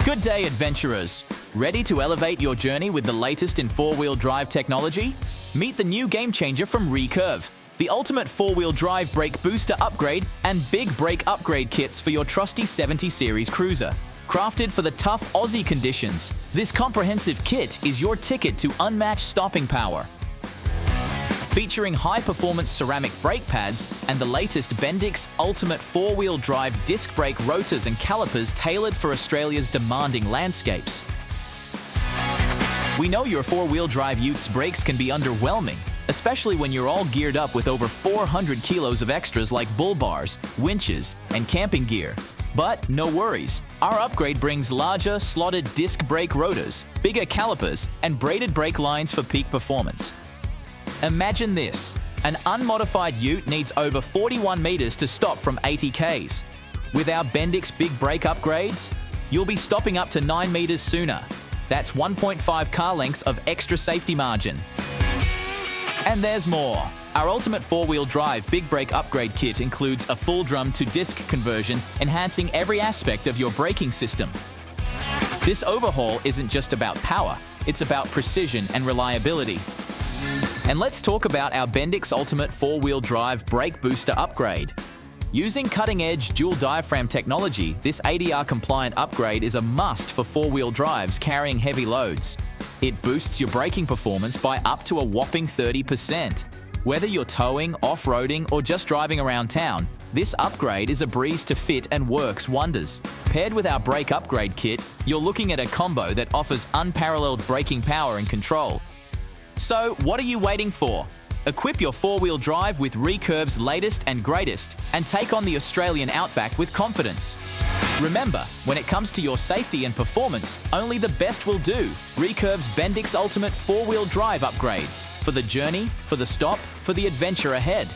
Good day, adventurers! Ready to elevate your journey with the latest in four-wheel drive technology? Meet the new game changer from Recurve, the ultimate four-wheel drive brake booster upgrade and big brake upgrade kits for your trusty 70 series cruiser. Crafted for the tough Aussie conditions, this comprehensive kit is your ticket to unmatched stopping power. Featuring high-performance ceramic brake pads and the latest Bendix ultimate four-wheel drive disc brake rotors and calipers tailored for Australia's demanding landscapes. We know your four-wheel drive utes brakes can be underwhelming, especially when you're all geared up with over 400 kilos of extras like bull bars, winches, and camping gear. But no worries, our upgrade brings larger, slotted disc brake rotors, bigger calipers, and braided brake lines for peak performance. Imagine this, an unmodified ute needs over 41 meters to stop from 80 Ks. With our Bendix big brake upgrades, you'll be stopping up to 9 meters sooner. That's 1.5 car lengths of extra safety margin. And there's more. Our ultimate four-wheel drive big brake upgrade kit includes a full drum to disc conversion, enhancing every aspect of your braking system. This overhaul isn't just about power, it's about precision and reliability. And let's talk about our Bendix Ultimate 4-Wheel Drive Brake Booster Upgrade. Using cutting-edge dual diaphragm technology, this ADR-compliant upgrade is a must for four-wheel drives carrying heavy loads. It boosts your braking performance by up to a whopping 30%. Whether you're towing, off-roading, or just driving around town, this upgrade is a breeze to fit and works wonders. Paired with our brake upgrade kit, you're looking at a combo that offers unparalleled braking power and control. So, what are you waiting for? Equip your four-wheel drive with Recurve's latest and greatest and take on the Australian Outback with confidence. Remember, when it comes to your safety and performance, only the best will do. Recurve's Bendix Ultimate 4-Wheel Drive upgrades. For the journey, for the stop, for the adventure ahead.